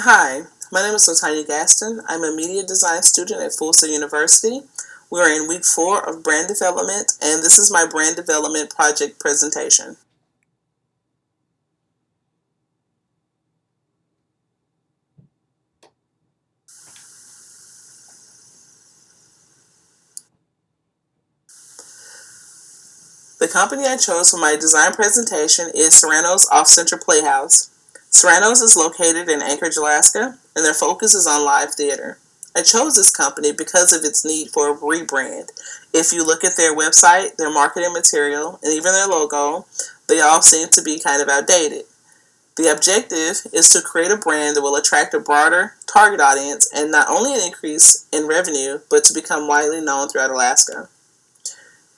Hi, my name is Latanya Gaston. I'm a media design student at Full Sail University. We are in week 4 of brand development, and this is my brand development project presentation. The company I chose for my design presentation is Serrano's Off-Center Playhouse. Serrano's is located in Anchorage, Alaska, and their focus is on live theater. I chose this company because of its need for a rebrand. If you look at their website, their marketing material, and even their logo, they all seem to be kind of outdated. The objective is to create a brand that will attract a broader target audience and not only an increase in revenue, but to become widely known throughout Alaska.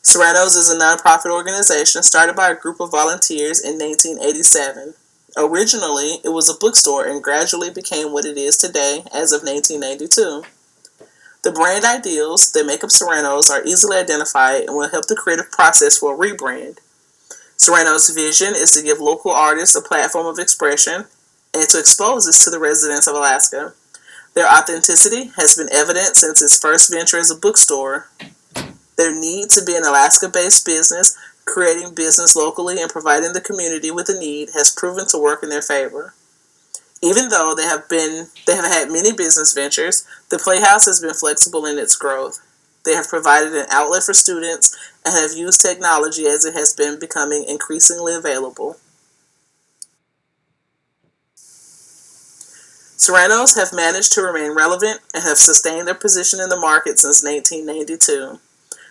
Serrano's is a nonprofit organization started by a group of volunteers in 1987. Originally, it was a bookstore and gradually became what it is today as of 1992. The brand ideals that make up Serrano's are easily identified and will help the creative process for a rebrand. Serrano's vision is to give local artists a platform of expression and to expose this to the residents of Alaska. Their authenticity has been evident since its first venture as a bookstore. Their need to be an Alaska-based business, creating business locally and providing the community with a need has proven to work in their favor. Even though they have had many business ventures, the Playhouse has been flexible in its growth. They have provided an outlet for students and have used technology as it has been becoming increasingly available. Serrano's have managed to remain relevant and have sustained their position in the market since 1992.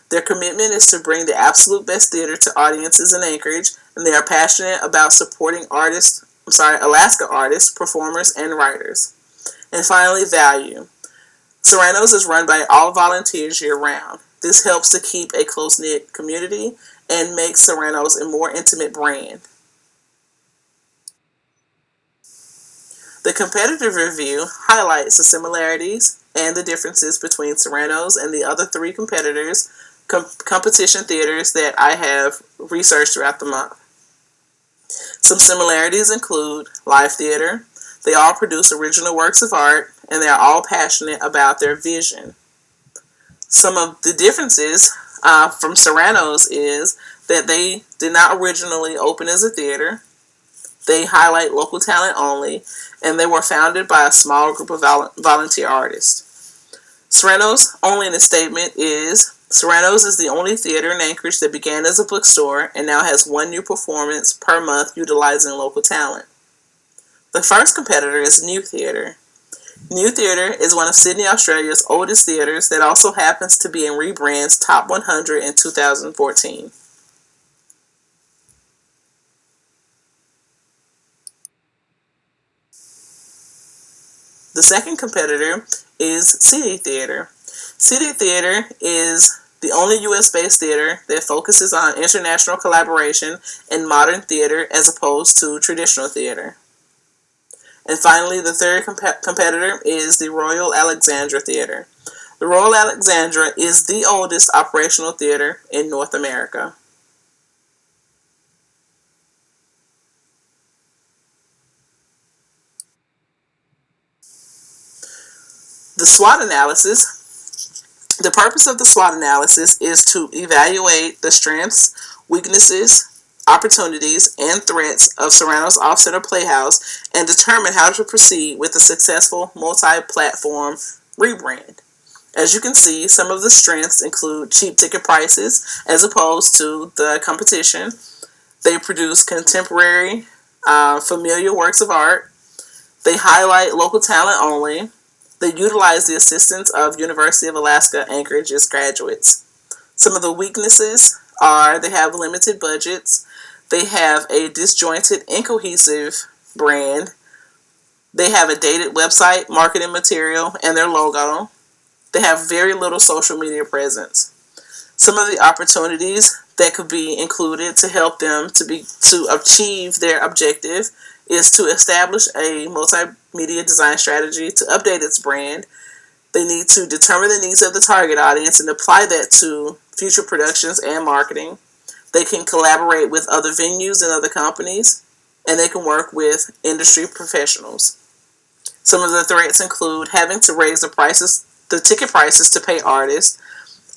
Their commitment is to bring the absolute best theater to audiences in Anchorage, and they are passionate about supporting Alaska artists, performers, and writers. And finally, value. Serrano's is run by all volunteers year-round. This helps to keep a close-knit community and makes Serrano's a more intimate brand. The competitive review highlights the similarities and the differences between Serrano's and the other 3 competition theaters that I have researched throughout the month. Some similarities include live theater. They all produce original works of art, and they are all passionate about their vision. Some of the differences from Serrano's is that they did not originally open as a theater. They highlight local talent only, and they were founded by a small group of volunteer artists. Serrano's only in a statement is Serrano's is the only theater in Anchorage that began as a bookstore and now has 1 new performance per month utilizing local talent. The first competitor is New Theatre. New Theatre is one of Sydney, Australia's oldest theaters that also happens to be in Rebrand's Top 100 in 2014. The second competitor is City Theatre. City Theatre is the only U.S.-based theater that focuses on international collaboration and modern theater as opposed to traditional theater. And finally, the third competitor is the Royal Alexandra Theater. The Royal Alexandra is the oldest operational theater in North America. The SWOT analysis. The purpose of the SWOT analysis is to evaluate the strengths, weaknesses, opportunities, and threats of Serrano's Offsetter Playhouse and determine how to proceed with a successful multi-platform rebrand. As you can see, some of the strengths include cheap ticket prices as opposed to the competition. They produce contemporary, familiar works of art. They highlight local talent only. They utilize the assistance of University of Alaska Anchorage's graduates. Some of the weaknesses are they have limited budgets. They have a disjointed, incohesive brand. They have a dated website, marketing material, and their logo. They have very little social media presence. Some of the opportunities that could be included to help them to achieve their objective is to establish a multimedia design strategy to update its brand. They need to determine the needs of the target audience and apply that to future productions and marketing. They can collaborate with other venues and other companies, and they can work with industry professionals. Some of the threats include having to raise the ticket prices to pay artists,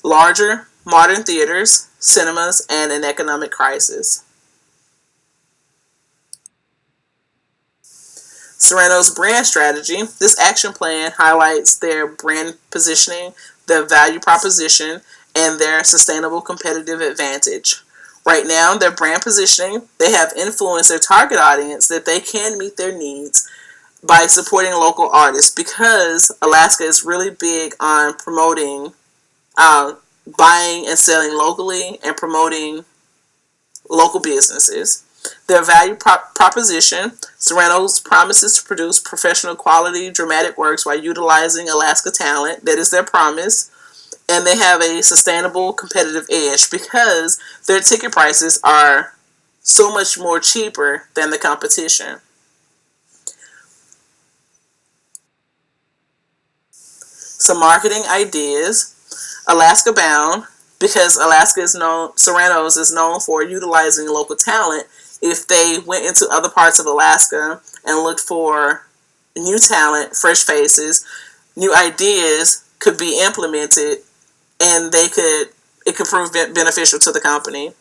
larger modern theaters, cinemas, and an economic crisis. Serrano's brand strategy. This action plan highlights their brand positioning, their value proposition, and their sustainable competitive advantage. Right now, their brand positioning, they have influenced their target audience that they can meet their needs by supporting local artists because Alaska is really big on promoting, buying and selling locally and promoting local businesses. Their value proposition, Serrano's promises to produce professional quality dramatic works while utilizing Alaska talent. That is their promise. And they have a sustainable competitive edge because their ticket prices are so much more cheaper than the competition. Some marketing ideas. Alaska Bound, because Alaska is known, Serrano's is known for utilizing local talent. If they went into other parts of Alaska and looked for new talent, fresh faces, new ideas could be implemented, and it could prove beneficial to the company.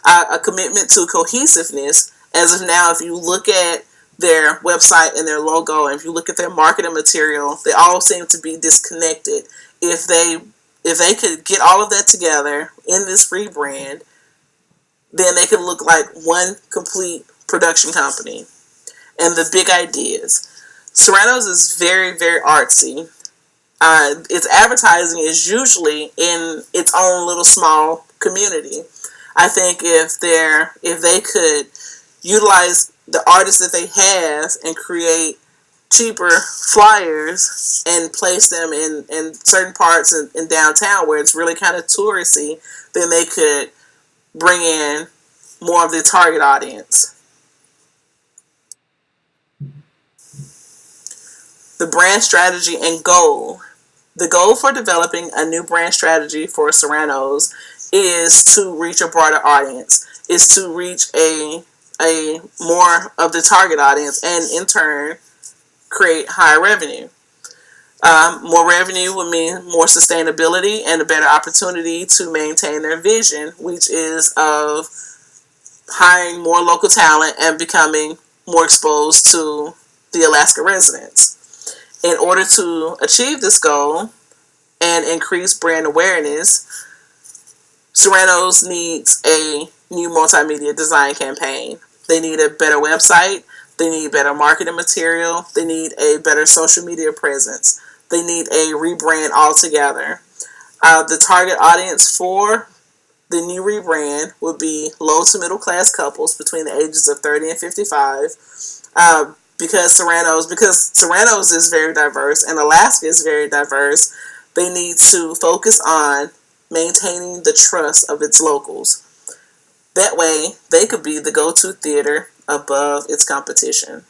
A commitment to cohesiveness. As of now, if you look at their website and their logo, and if you look at their marketing material, they all seem to be disconnected. If they could get all of that together in this rebrand, then they could look like one complete production company. And the big ideas. Serrano's is very, very artsy. Its advertising is usually in its own little small community. I think if they could utilize the artists that they have and create cheaper flyers and place them in certain parts in downtown where it's really kind of touristy, then they could bring in more of the target audience. The brand strategy and goal. The goal for developing a new brand strategy for Serrano's is to reach a broader audience, is to reach a more of the target audience, and in turn create higher revenue. More revenue would mean more sustainability and a better opportunity to maintain their vision, which is of hiring more local talent and becoming more exposed to the Alaska residents. In order to achieve this goal and increase brand awareness, Serrano's needs a new multimedia design campaign. They need a better website. They need better marketing material. They need a better social media presence. They need a rebrand altogether. The target audience for the new rebrand would be low to middle class couples between the ages of 30 and 55. Because Serrano's is very diverse and Alaska is very diverse, they need to focus on maintaining the trust of its locals. That way, they could be the go-to theater above its competition.